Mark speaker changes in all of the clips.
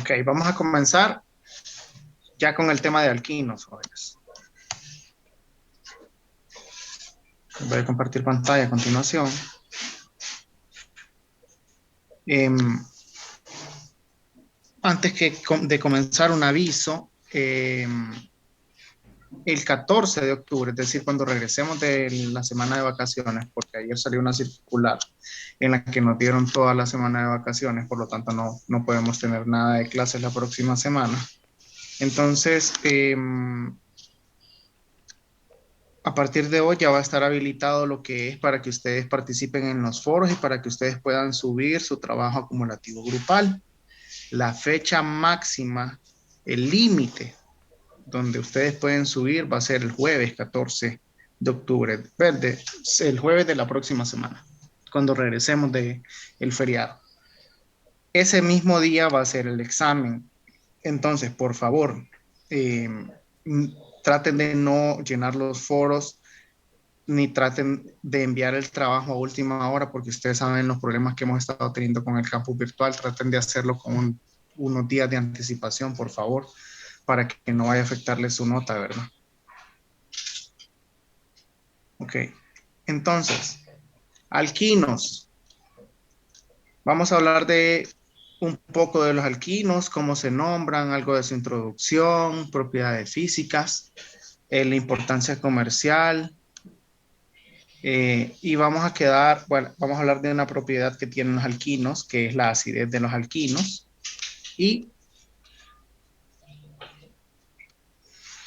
Speaker 1: Ok, vamos a comenzar ya con el tema de alquinos, jóvenes. Voy a compartir pantalla a continuación. Antes de comenzar, un aviso. El 14 de octubre, es decir, cuando regresemos de la semana de vacaciones, porque ayer salió una circular en la que nos dieron toda la semana de vacaciones, por lo tanto no podemos tener nada de clases la próxima semana. Entonces, a partir de hoy ya va a estar habilitado lo que es para que ustedes participen en los foros y para que ustedes puedan subir su trabajo acumulativo grupal. La fecha máxima, el límite donde ustedes pueden subir va a ser el jueves 14 de octubre, el jueves de la próxima semana, cuando regresemos del feriado. Ese mismo día va a ser el examen. Entonces, por favor, eh, traten de no llenar los foros ni traten de enviar el trabajo a última hora, porque ustedes saben los problemas que hemos estado teniendo con el campus virtual. Traten de hacerlo con unos días de anticipación, por favor, para que no vaya a afectarle su nota, ¿verdad? Ok. Entonces, alquinos. Vamos a hablar de un poco de los alquinos, cómo se nombran, algo de su introducción, propiedades físicas, la importancia comercial, y vamos a hablar de una propiedad que tienen los alquinos, que es la acidez de los alquinos, y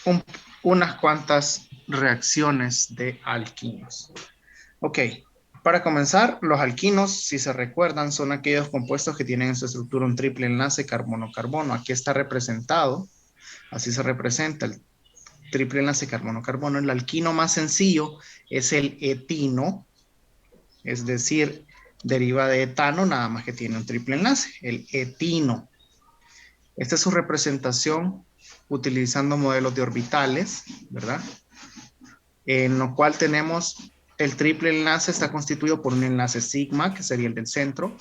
Speaker 1: un- unas cuantas reacciones de alquinos. Ok, para comenzar, los alquinos, si se recuerdan, son aquellos compuestos que tienen en su estructura un triple enlace carbono-carbono. Aquí está representado, así se representa el triple enlace carbono-carbono. El alquino más sencillo es el etino, es decir, deriva de etano, nada más que tiene un triple enlace, el etino. Esta es su representación utilizando modelos de orbitales, ¿verdad? En lo cual tenemos el triple enlace está constituido por un enlace sigma, que sería el del centro,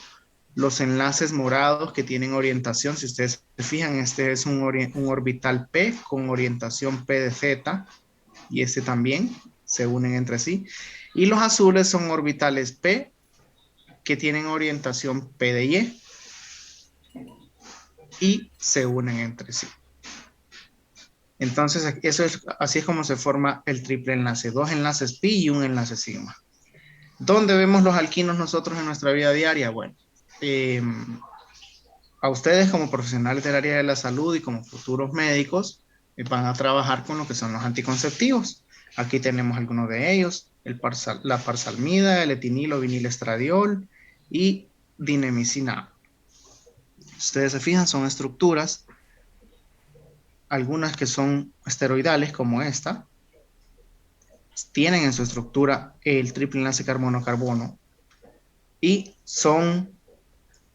Speaker 1: los enlaces morados que tienen orientación, si ustedes se fijan, este es un orbital P con orientación P de Z, y este también se unen entre sí, y los azules son orbitales P que tienen orientación P de y se unen entre sí. Entonces, así es como se forma el triple enlace, dos enlaces pi y un enlace sigma. ¿Dónde vemos los alquinos nosotros en nuestra vida diaria? Bueno, a ustedes como profesionales del área de la salud y como futuros médicos, van a trabajar con lo que son los anticonceptivos. Aquí tenemos algunos de ellos, la parsalmida, el etinilo vinilestradiol y dinemicina. Ustedes se fijan, son estructuras, algunas que son esteroidales como esta, tienen en su estructura el triple enlace carbono-carbono y son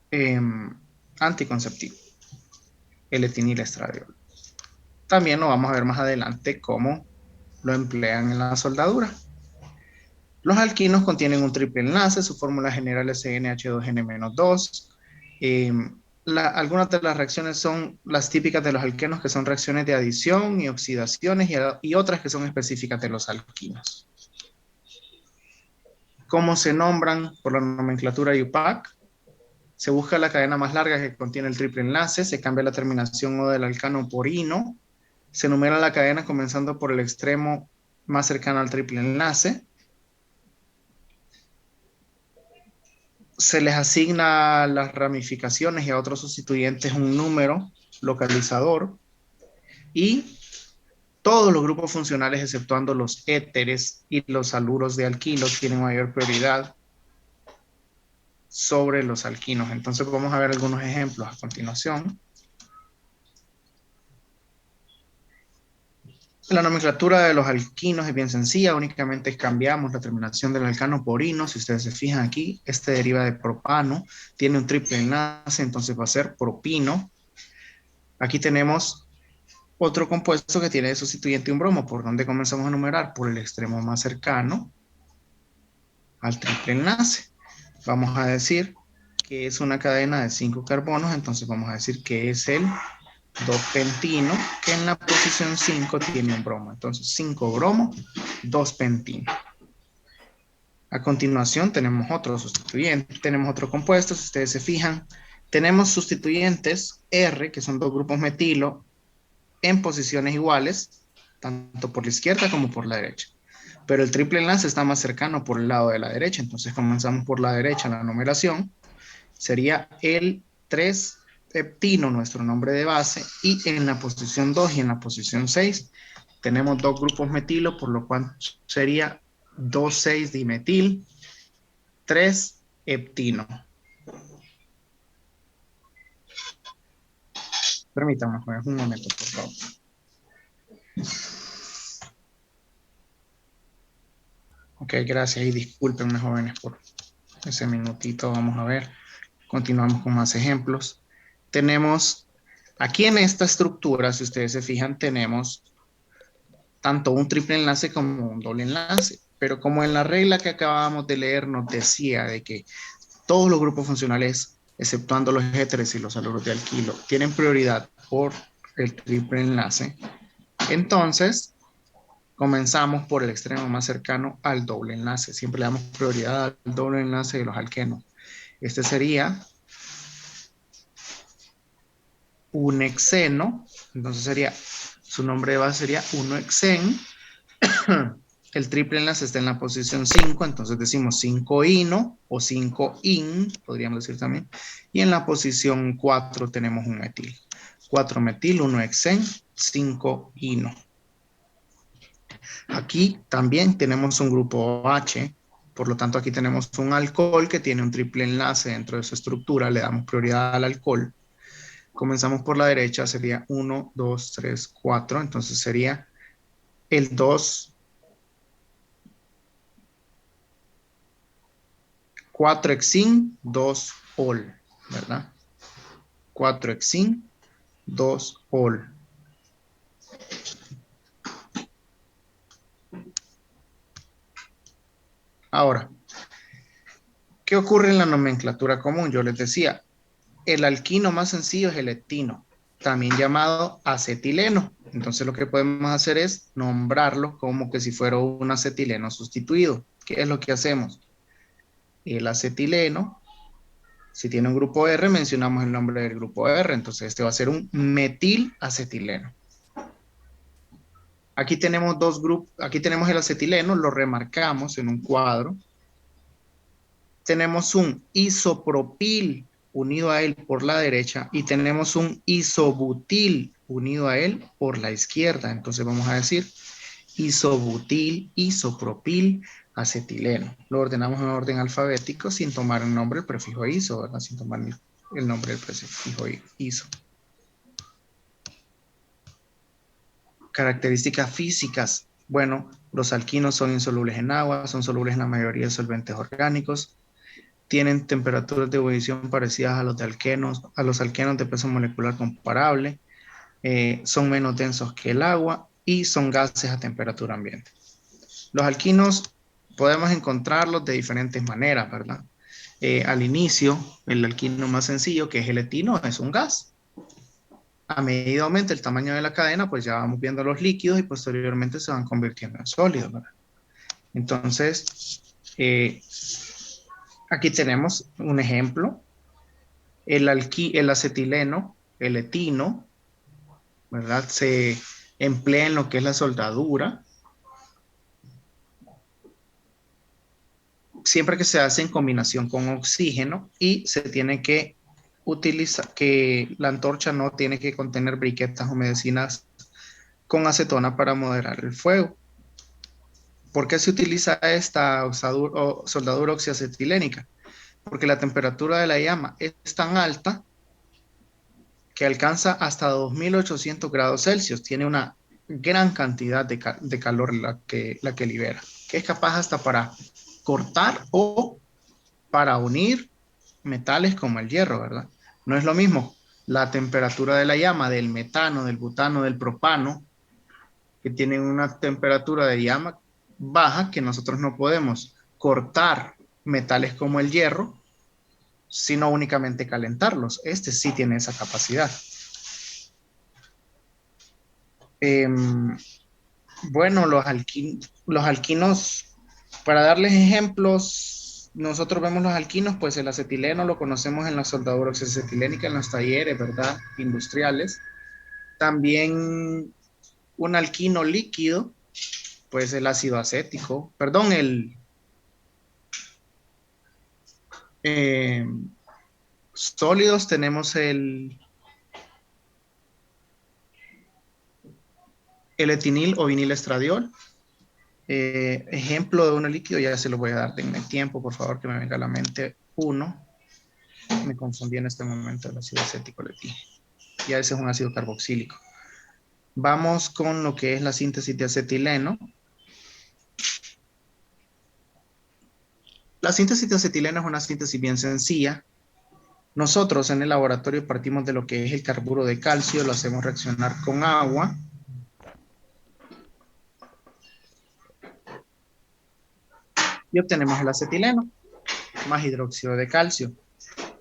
Speaker 1: eh, anticonceptivos, el etinilestradiol. También lo vamos a ver más adelante cómo lo emplean en la soldadura. Los alquinos contienen un triple enlace, su fórmula general es CnH2n-2. Algunas de las reacciones son las típicas de los alquenos, que son reacciones de adición y oxidaciones, y otras que son específicas de los alquinos. ¿Cómo se nombran? Por la nomenclatura IUPAC. Se busca la cadena más larga que contiene el triple enlace, se cambia la terminación O del alcano por ino, se numera la cadena comenzando por el extremo más cercano al triple enlace, se les asigna a las ramificaciones y a otros sustituyentes un número localizador, y todos los grupos funcionales, exceptuando los éteres y los haluros de alquilos, tienen mayor prioridad sobre los alquinos. Entonces vamos a ver algunos ejemplos a continuación. La nomenclatura de los alquinos es bien sencilla, únicamente cambiamos la terminación del alcano por ino. Si ustedes se fijan aquí, este deriva de propano, tiene un triple enlace, entonces va a ser propino. Aquí tenemos otro compuesto que tiene de sustituyente un bromo. ¿Por dónde comenzamos a numerar? Por el extremo más cercano al triple enlace. Vamos a decir que es una cadena de 5 carbonos, entonces vamos a decir que es el 2-pentino, que en la posición 5 tiene un bromo. Entonces 5 bromo, 2-pentino. A continuación tenemos otro sustituyente, tenemos otro compuesto, si ustedes se fijan, tenemos sustituyentes R, que son dos grupos metilo, en posiciones iguales, tanto por la izquierda como por la derecha. Pero el triple enlace está más cercano por el lado de la derecha, entonces comenzamos por la derecha, la numeración sería el 3-heptino, nuestro nombre de base, y en la posición 2 y en la posición 6 tenemos dos grupos metilo, por lo cual sería 2,6-dimetil, 3-heptino. Permítanme, un momento, por favor. Ok, gracias y discúlpenme, jóvenes, por ese minutito. Vamos a ver. Continuamos con más ejemplos. Tenemos, aquí en esta estructura, si ustedes se fijan, tenemos tanto un triple enlace como un doble enlace. Pero como en la regla que acabábamos de leer nos decía de que todos los grupos funcionales, exceptuando los éteres y los haluros de alquilo, tienen prioridad por el triple enlace, entonces comenzamos por el extremo más cercano al doble enlace. Siempre le damos prioridad al doble enlace de los alquenos. Este sería un hexeno, entonces sería, su nombre de base sería 1-hexen. El triple enlace está en la posición 5, entonces decimos 5-ino o 5-in, podríamos decir también. Y en la posición 4 tenemos un metil. 4-metil, 1-hexen, 5-ino. Aquí también tenemos un grupo H, por lo tanto aquí tenemos un alcohol que tiene un triple enlace dentro de su estructura, le damos prioridad al alcohol. Comenzamos por la derecha, sería 1, 2, 3, 4, entonces sería el 2, 4-hexin, 2-ol, ¿verdad? 4-hexin, 2-ol. Ahora, ¿qué ocurre en la nomenclatura común? Yo les decía, el alquino más sencillo es el etino, también llamado acetileno. Entonces lo que podemos hacer es nombrarlo como que si fuera un acetileno sustituido. ¿Qué es lo que hacemos? El acetileno, si tiene un grupo R, mencionamos el nombre del grupo R. Entonces este va a ser un metilacetileno. Aquí tenemos dos grupos, aquí tenemos el acetileno, lo remarcamos en un cuadro. Tenemos un isopropil unido a él por la derecha y tenemos un isobutil unido a él por la izquierda. Entonces vamos a decir isobutil, isopropil, acetileno. Lo ordenamos en orden alfabético sin tomar el nombre, el prefijo iso, ¿verdad? Sin tomar el nombre del prefijo iso. Características físicas. Bueno, los alquinos son insolubles en agua, son solubles en la mayoría de solventes orgánicos, tienen temperaturas de ebullición parecidas a los de alquenos, a los alquenos de peso molecular comparable, son menos densos que el agua y son gases a temperatura ambiente. Los alquinos podemos encontrarlos de diferentes maneras, ¿verdad? Al inicio, el alquino más sencillo, que es el etino, es un gas. A medida aumenta el tamaño de la cadena, pues ya vamos viendo los líquidos y posteriormente se van convirtiendo en sólidos, ¿verdad? Entonces, aquí tenemos un ejemplo. El acetileno, el etino, ¿verdad? Se emplea en lo que es la soldadura. Siempre que se hace en combinación con oxígeno y se tiene que utilizar, que la antorcha no tiene que contener briquetas o medicinas con acetona para moderar el fuego. ¿Por qué se utiliza esta soldadura oxiacetilénica? Porque la temperatura de la llama es tan alta que alcanza hasta 2800 grados Celsius. Tiene una gran cantidad de calor la que libera, que es capaz hasta para cortar o para unir metales como el hierro, ¿verdad? No es lo mismo la temperatura de la llama del metano, del butano, del propano, que tienen una temperatura de llama baja que nosotros no podemos cortar metales como el hierro sino únicamente calentarlos. Este sí tiene esa capacidad. Bueno, los alquinos, para darles ejemplos, nosotros vemos los alquinos, pues el acetileno lo conocemos en la soldadura oxoacetilénica, en los talleres, ¿verdad? Industriales. También un alquino líquido, pues el ácido acético, perdón, eh, sólidos tenemos el etinil o vinilestradiol. Ejemplo de uno líquido, ya se lo voy a dar. Denme tiempo, por favor, que me venga a la mente uno. Me confundí en este momento el ácido acético, le dije. Ya ese es un ácido carboxílico. Vamos con lo que es la síntesis de acetileno. La síntesis de acetileno es una síntesis bien sencilla. Nosotros en el laboratorio partimos de lo que es el carburo de calcio, lo hacemos reaccionar con agua. Y obtenemos el acetileno más hidróxido de calcio.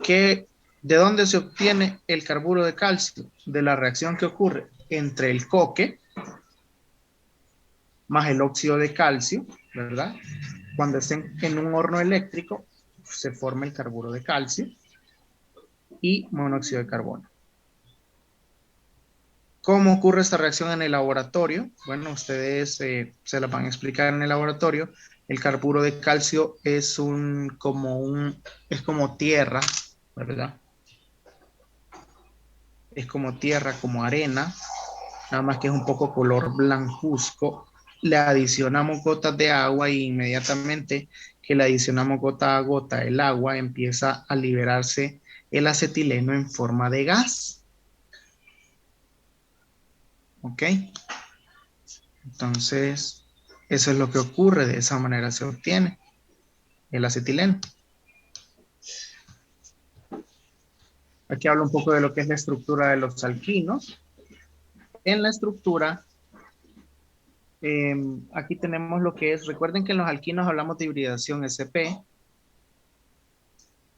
Speaker 1: ¿De dónde se obtiene el carburo de calcio? De la reacción que ocurre entre el coque más el óxido de calcio, ¿verdad? Cuando estén en un horno eléctrico, se forma el carburo de calcio y monóxido de carbono. ¿Cómo ocurre esta reacción en el laboratorio? Bueno, ustedes se la van a explicar en el laboratorio. El carburo de calcio es es como tierra, ¿verdad? Es como tierra, como arena, nada más que es un poco color blancuzco. Le adicionamos gotas de agua y inmediatamente que le adicionamos gota a gota el agua empieza a liberarse el acetileno en forma de gas. ¿Ok? Entonces, eso es lo que ocurre, de esa manera se obtiene el acetileno. Aquí hablo un poco de lo que es la estructura de los alquinos. En la estructura, aquí tenemos lo que es, recuerden que en los alquinos hablamos de hibridación sp.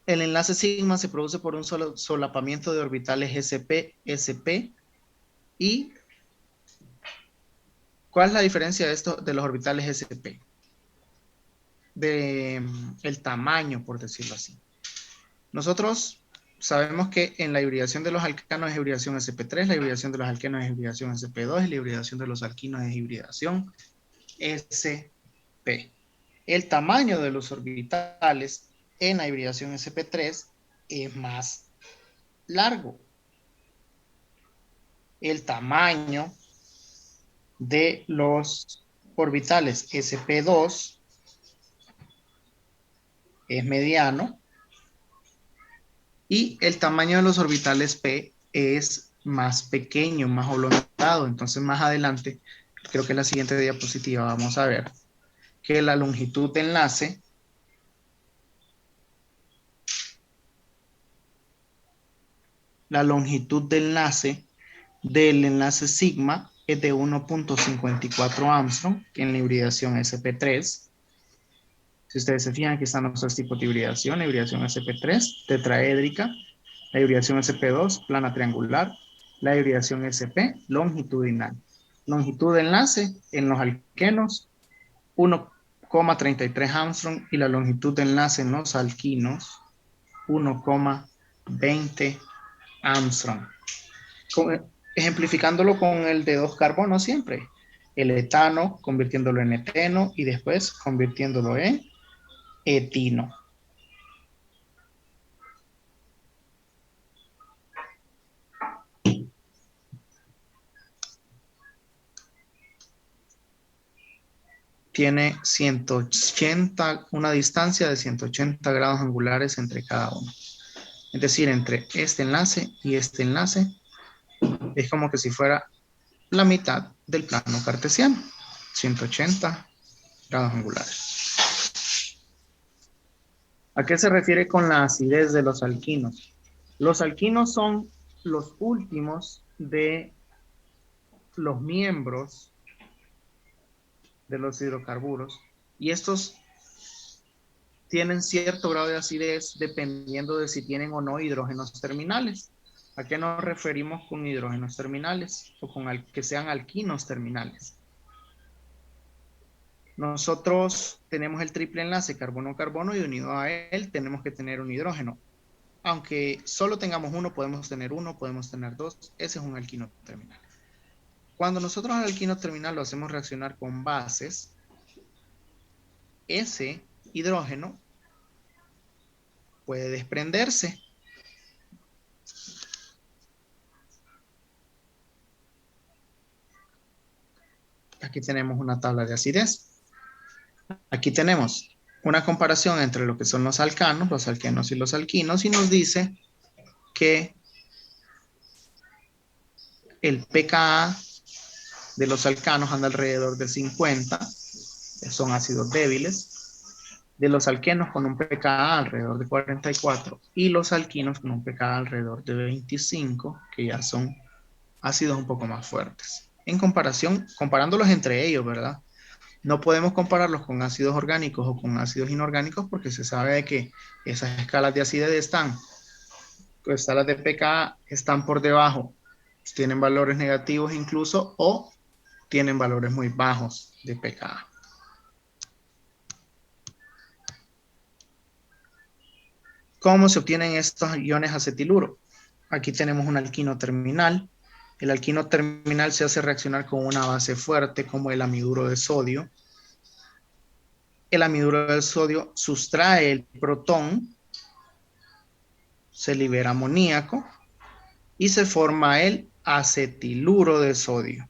Speaker 1: El enlace sigma se produce por un solo solapamiento de orbitales sp, sp. ¿Y cuál es la diferencia de esto de los orbitales sp? De el tamaño, por decirlo así. Nosotros sabemos que en la hibridación de los alcanos es hibridación sp3, la hibridación de los alquenos es hibridación sp2, y la hibridación de los alquinos es hibridación sp. El tamaño de los orbitales en la hibridación sp3 es más largo. El tamaño de los orbitales sp2 es mediano y el tamaño de los orbitales p es más pequeño, más oblongado. Entonces más adelante, creo que en la siguiente diapositiva vamos a ver que la longitud de enlace del enlace sigma es de 1.54 Armstrong en la hibridación sp3. Si ustedes se fijan, aquí están los dos tipos de hibridación: la hibridación sp3 tetraédrica, la hibridación sp2 plana triangular, la hibridación sp longitudinal. Longitud de enlace en los alquenos 1,33 Armstrong y la longitud de enlace en los alquinos 1,20 Armstrong. Ejemplificándolo con el de dos carbonos siempre. El etano, convirtiéndolo en eteno y después convirtiéndolo en etino. Tiene 180, una distancia de 180 grados angulares entre cada uno. Es decir, entre este enlace y este enlace es como que si fuera la mitad del plano cartesiano, 180 grados angulares. ¿A qué se refiere con la acidez de los alquinos? Los alquinos son los últimos de los miembros de los hidrocarburos y estos tienen cierto grado de acidez dependiendo de si tienen o no hidrógenos terminales. ¿A qué nos referimos con hidrógenos terminales o con que sean alquinos terminales? Nosotros tenemos el triple enlace carbono-carbono y unido a él tenemos que tener un hidrógeno. Aunque solo tengamos uno, podemos tener dos. Ese es un alquino terminal. Cuando nosotros al alquino terminal lo hacemos reaccionar con bases, ese hidrógeno puede desprenderse. Aquí tenemos una tabla de acidez. Aquí tenemos una comparación entre lo que son los alcanos y los alquinos, y nos dice que el pKa de los alcanos anda alrededor de 50, son ácidos débiles, de los alquenos con un pKa alrededor de 44 y los alquinos con un pKa alrededor de 25, que ya son ácidos un poco más fuertes. En comparación, comparándolos entre ellos, ¿verdad? No podemos compararlos con ácidos orgánicos o con ácidos inorgánicos porque se sabe de que esas escalas de acidez escalas de pKa están por debajo, tienen valores negativos incluso o tienen valores muy bajos de pKa. ¿Cómo se obtienen estos iones acetiluro? Aquí tenemos un alquino terminal. El alquino terminal se hace reaccionar con una base fuerte como el amiduro de sodio. El amiduro de sodio sustrae el protón, se libera amoníaco y se forma el acetiluro de sodio.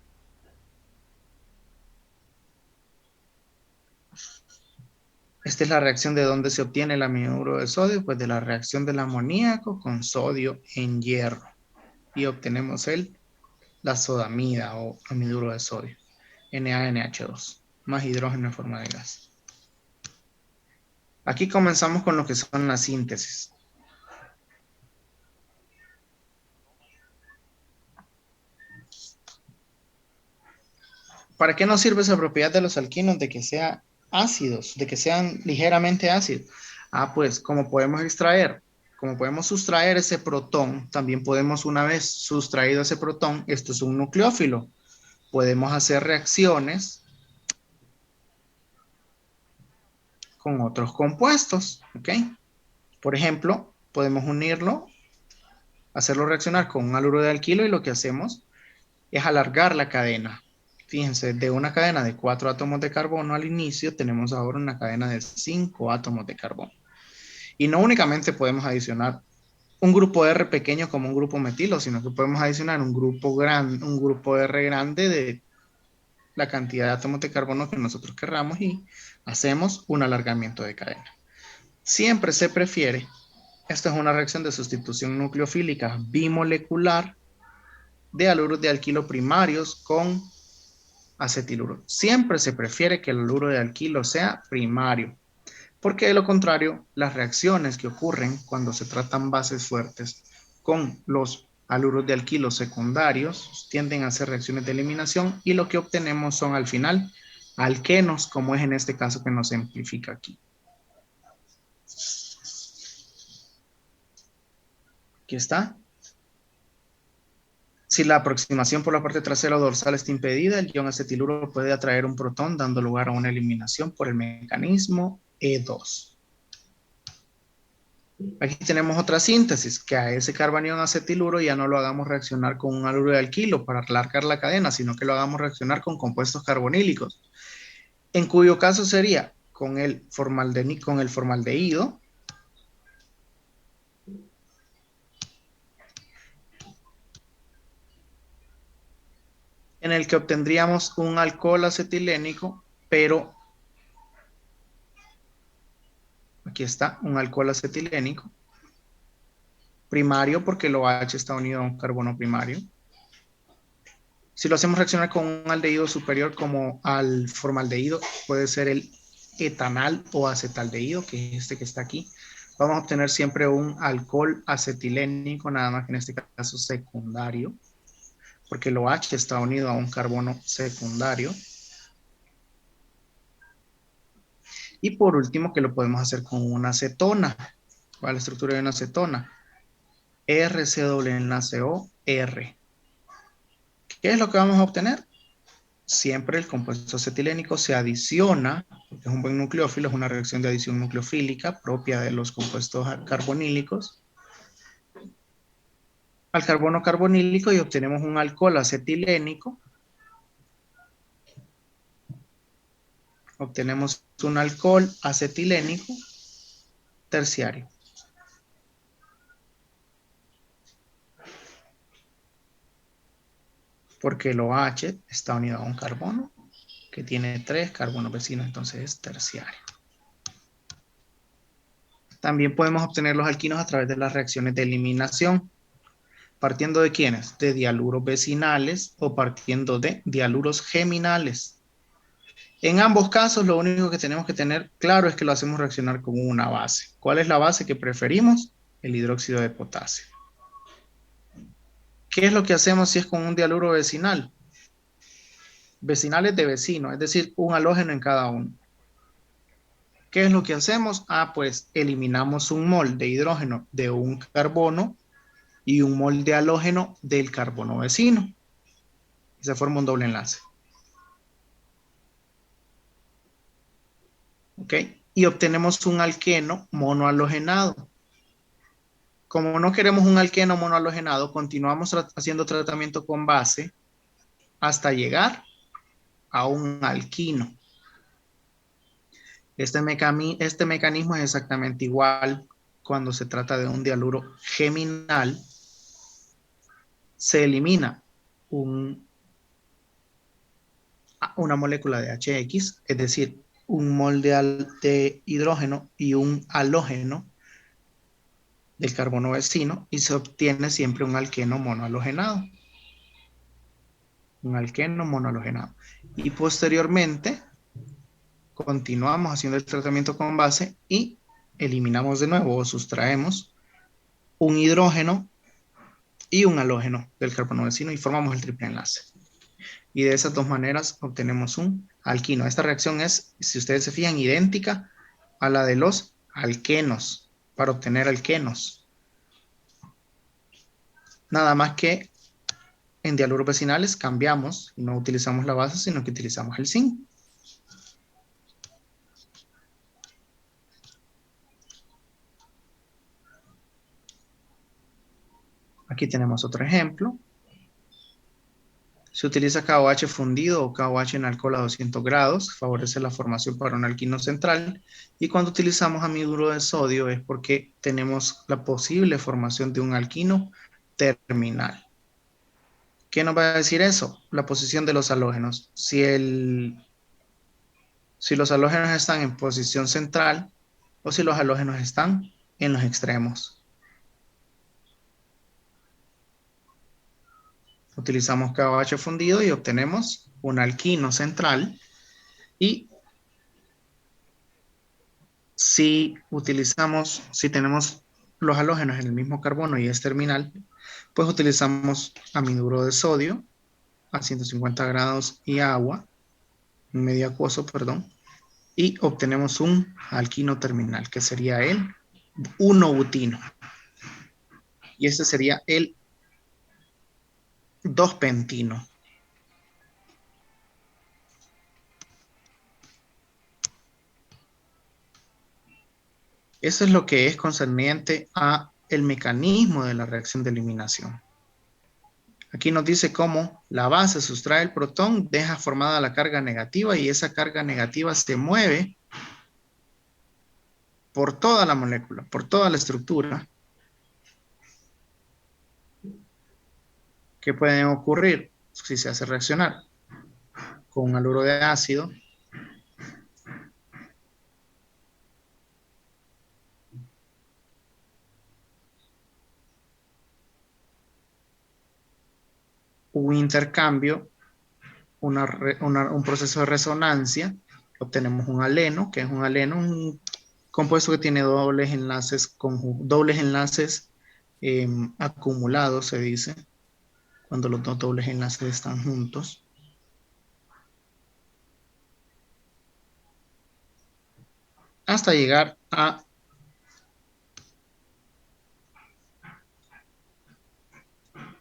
Speaker 1: Esta es la reacción de donde se obtiene el amiduro de sodio, pues de la reacción del amoníaco con sodio en hierro. Y obtenemos la sodamida o amiduro de sodio, NaNH2, más hidrógeno en forma de gas. Aquí comenzamos con lo que son las síntesis. ¿Para qué nos sirve esa propiedad de los alquinos de que sean ácidos, de que sean ligeramente ácidos? Pues como podemos sustraer ese protón, también podemos, una vez sustraído ese protón, esto es un nucleófilo, podemos hacer reacciones con otros compuestos, ¿ok? Por ejemplo, podemos unirlo, hacerlo reaccionar con un haluro de alquilo y lo que hacemos es alargar la cadena. Fíjense, de una cadena de 4 átomos de carbono al inicio, tenemos ahora una cadena de 5 átomos de carbono. Y no únicamente podemos adicionar un grupo R pequeño como un grupo metilo, sino que podemos adicionar un grupo R grande de la cantidad de átomos de carbono que nosotros querramos y hacemos un alargamiento de cadena. Siempre se prefiere, esto es una reacción de sustitución nucleofílica bimolecular de haluros de alquilo primarios con acetiluro. Siempre se prefiere que el haluro de alquilo sea primario, porque de lo contrario, las reacciones que ocurren cuando se tratan bases fuertes con los haluros de alquilo secundarios tienden a ser reacciones de eliminación y lo que obtenemos son al final alquenos, como es en este caso que nos simplifica aquí. Aquí está. Si la aproximación por la parte trasera o dorsal está impedida, el ion acetiluro puede atraer un protón dando lugar a una eliminación por el mecanismo E2. Aquí tenemos otra síntesis, que a ese carbanión acetiluro ya no lo hagamos reaccionar con un haluro de alquilo para alargar la cadena, sino que lo hagamos reaccionar con compuestos carbonílicos, en cuyo caso sería con el formaldehído, en el que obtendríamos un alcohol acetilénico, pero aquí está, un alcohol acetilénico, primario porque el OH está unido a un carbono primario. Si lo hacemos reaccionar con un aldehído superior como al formaldehído, puede ser el etanal o acetaldehído, que es este que está aquí. Vamos a obtener siempre un alcohol acetilénico, nada más que en este caso secundario, porque el OH está unido a un carbono secundario. Y por último, que lo podemos hacer con una acetona. ¿Cuál es la estructura de una acetona? RC doble enlace O, R. ¿Qué es lo que vamos a obtener? Siempre el compuesto acetilenico se adiciona, porque es un buen nucleófilo, es una reacción de adición nucleofílica propia de los compuestos carbonílicos, al carbono carbonílico y obtenemos un alcohol acetilénico. Obtenemos un alcohol acetilénico terciario. Porque el OH está unido a un carbono que tiene 3 carbonos vecinos, entonces es terciario. También podemos obtener los alquinos a través de las reacciones de eliminación. ¿Partiendo de quiénes? De dialuros vecinales o partiendo de dialuros geminales. En ambos casos, lo único que tenemos que tener claro es que lo hacemos reaccionar con una base. ¿Cuál es la base que preferimos? El hidróxido de potasio. ¿Qué es lo que hacemos si es con un dialuro vecinal? Vecinales de vecino, es decir, un halógeno en cada uno. ¿Qué es lo que hacemos? Pues eliminamos un mol de hidrógeno de un carbono y un mol de halógeno del carbono vecino. Y se forma un doble enlace. ¿Ok? Y obtenemos un alqueno monohalogenado. Como no queremos un alqueno monohalogenado, continuamos haciendo tratamiento con base hasta llegar a un alquino. Este mecanismo es exactamente igual cuando se trata de un dialuro geminal. Se elimina una molécula de HX, es decir, un mol de hidrógeno y un halógeno del carbono vecino y se obtiene siempre un alqueno monohalogenado. Un alqueno monohalogenado. Y posteriormente continuamos haciendo el tratamiento con base y eliminamos de nuevo o sustraemos un hidrógeno y un halógeno del carbono vecino y formamos el triple enlace. Y de esas dos maneras obtenemos un alquino. Esta reacción es, si ustedes se fijan, idéntica a la de los alquenos para obtener alquenos. Nada más que en dialuros vecinales cambiamos y no utilizamos la base, sino que utilizamos el zinc. Aquí tenemos otro ejemplo. Se utiliza KOH fundido o KOH en alcohol a 200 grados, favorece la formación para un alquino central. Y cuando utilizamos anhidro de sodio es porque tenemos la posible formación de un alquino terminal. ¿Qué nos va a decir eso? La posición de los halógenos. Si los halógenos están en posición central o si los halógenos están en los extremos. Utilizamos KOH fundido y obtenemos un alquino central. Y si tenemos los halógenos en el mismo carbono y es terminal, pues utilizamos anhidro de sodio a 150 grados y agua, medio acuoso, perdón, y obtenemos un alquino terminal, que sería el 1-butino. Y este sería el 2-pentino. Eso es lo que es concerniente a el mecanismo de la reacción de eliminación. Aquí nos dice cómo la base sustrae el protón, deja formada la carga negativa y esa carga negativa se mueve por toda la molécula, por toda la estructura. ¿Qué puede ocurrir si se hace reaccionar con un haluro de ácido? Un intercambio, un proceso de resonancia, obtenemos un aleno, que es un aleno, un compuesto que tiene dobles enlaces, acumulados, se dice, cuando los dos dobles enlaces están juntos. hasta llegar a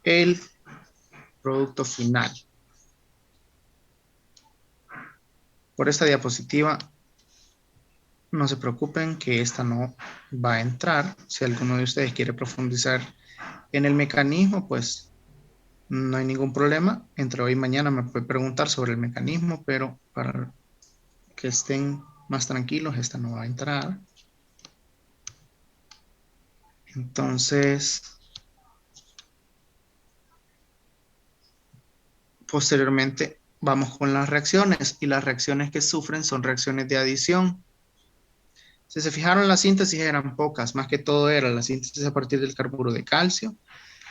Speaker 1: el producto final. Por esta diapositiva, no se preocupen que esta no va a entrar. Si alguno de ustedes quiere profundizar en el mecanismo, pues no hay ningún problema. Entre hoy y mañana me puede preguntar sobre el mecanismo, pero para que estén más tranquilos, esta no va a entrar. Entonces, posteriormente vamos con las reacciones, y las reacciones que sufren son reacciones de adición. Si se fijaron, las síntesis eran pocas, más que todo era la síntesis a partir del carburo de calcio,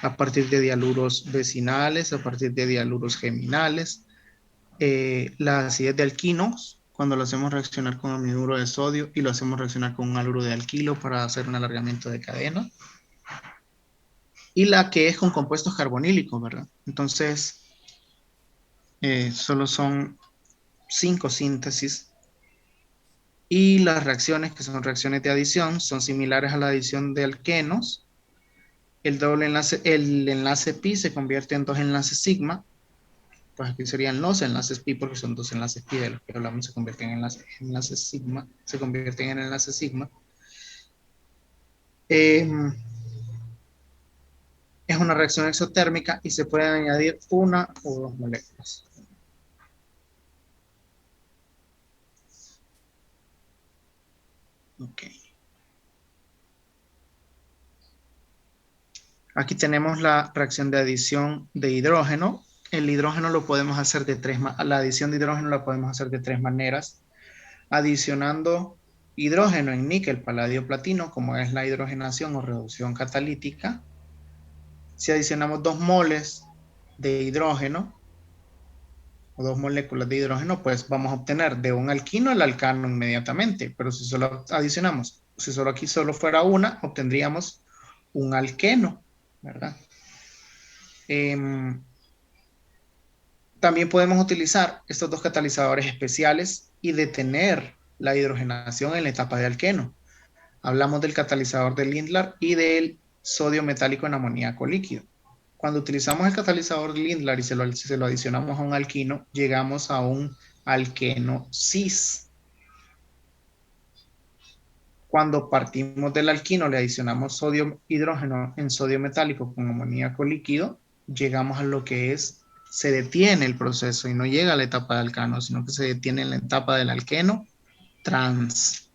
Speaker 1: a partir de dialuros vecinales, a partir de dialuros geminales, la acidez de alquinos, cuando lo hacemos reaccionar con anhidro de sodio y lo hacemos reaccionar con un haluro de alquilo para hacer un alargamiento de cadena, y la que es con compuestos carbonílicos, ¿verdad? Entonces, solo son 5 síntesis, y las reacciones, que son reacciones de adición, son similares a la adición de alquenos. El enlace pi se convierte en dos enlaces sigma, pues aquí serían los enlaces pi porque son dos enlaces pi de los que hablamos, se convierten en enlaces sigma, se convierten en enlaces sigma. Eh, es una reacción exotérmica y se pueden añadir una o dos moléculas. Ok. Aquí tenemos la reacción de adición de hidrógeno. El hidrógeno lo podemos hacer de la adición de hidrógeno la podemos hacer de tres maneras. Adicionando hidrógeno en níquel, paladio, platino, como es la hidrogenación o reducción catalítica. Si adicionamos 2 moles de hidrógeno o 2 moléculas de hidrógeno, pues vamos a obtener de un alquino el alcano inmediatamente. Pero si solo adicionamos, si solo aquí solo fuera una, obtendríamos un alqueno, ¿verdad? También podemos utilizar estos dos catalizadores especiales y detener la hidrogenación en la etapa de alqueno. Hablamos del catalizador de Lindlar y del sodio metálico en amoníaco líquido. Cuando utilizamos el catalizador de Lindlar y se lo adicionamos a un alquino, llegamos a un alqueno cis. Cuando partimos del alquino, le adicionamos sodio hidrógeno en sodio metálico con amoníaco líquido, llegamos a lo que es, se detiene el proceso y no llega a la etapa de alcano, sino que se detiene en la etapa del alqueno trans.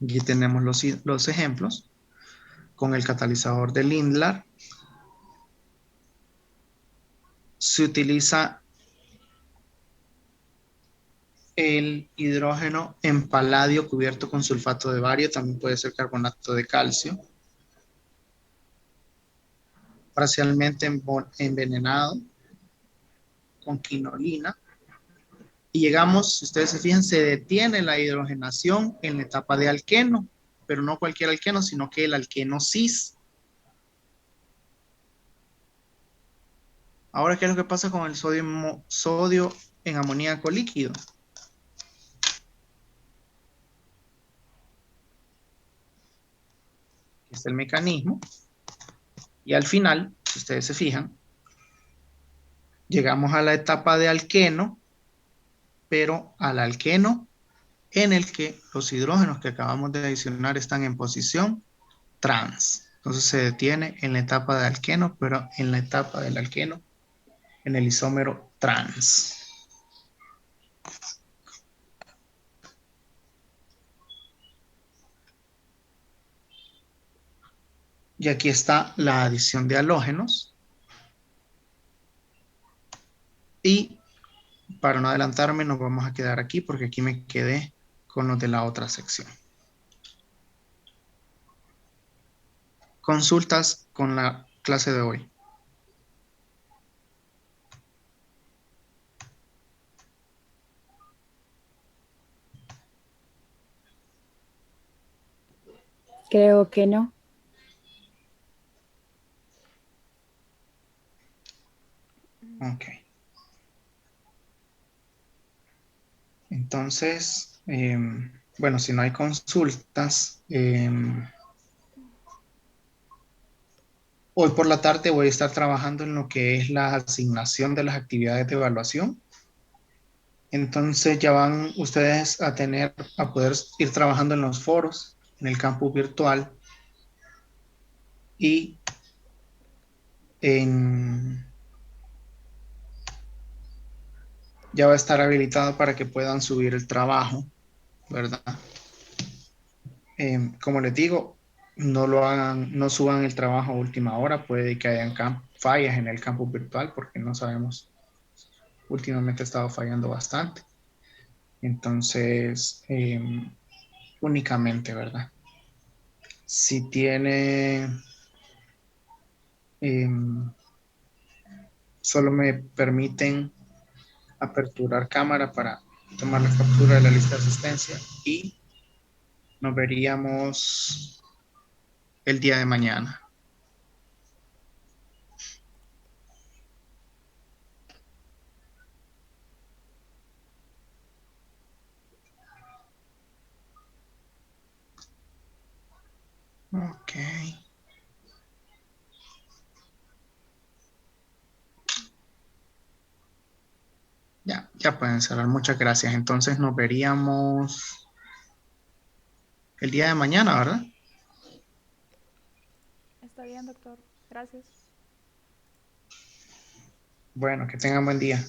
Speaker 1: Aquí tenemos los ejemplos. Con el catalizador de Lindlar se utiliza el hidrógeno en paladio cubierto con sulfato de bario, también puede ser carbonato de calcio, parcialmente envenenado con quinolina. Y llegamos, si ustedes se fijan, se detiene la hidrogenación en la etapa de alqueno, pero no cualquier alqueno, sino que el alqueno cis. Ahora, ¿qué es lo que pasa con el sodio en amoníaco líquido? Este es el mecanismo. Y al final, si ustedes se fijan, llegamos a la etapa de alqueno, pero al alqueno en el que los hidrógenos que acabamos de adicionar están en posición trans. Entonces se detiene en la etapa de alqueno, pero en la etapa del alqueno, en el isómero trans. Y aquí está la adición de halógenos. Y para no adelantarme, nos vamos a quedar aquí porque aquí me quedé con los de la otra sección. Consultas con la clase de hoy.
Speaker 2: Creo que no.
Speaker 1: Ok. Entonces, Bueno, si no hay consultas, hoy por la tarde voy a estar trabajando en lo que es la asignación de las actividades de evaluación. Entonces ya van ustedes a poder ir trabajando en los foros, en el campus virtual y en, ya va a estar habilitado para que puedan subir el trabajo, ¿verdad? Como les digo, no lo hagan, no suban el trabajo a última hora, puede que hayan fallas en el campus virtual porque no sabemos, últimamente ha estado fallando bastante. Entonces, únicamente, ¿verdad? Si tiene, em, solo me permiten aperturar cámara para tomar la captura de la lista de asistencia y nos veríamos el día de mañana. Ok, ya pueden cerrar. Muchas gracias. Entonces nos veríamos el día de mañana, ¿verdad?
Speaker 3: Está bien, doctor. Gracias.
Speaker 1: Bueno, que tengan buen día.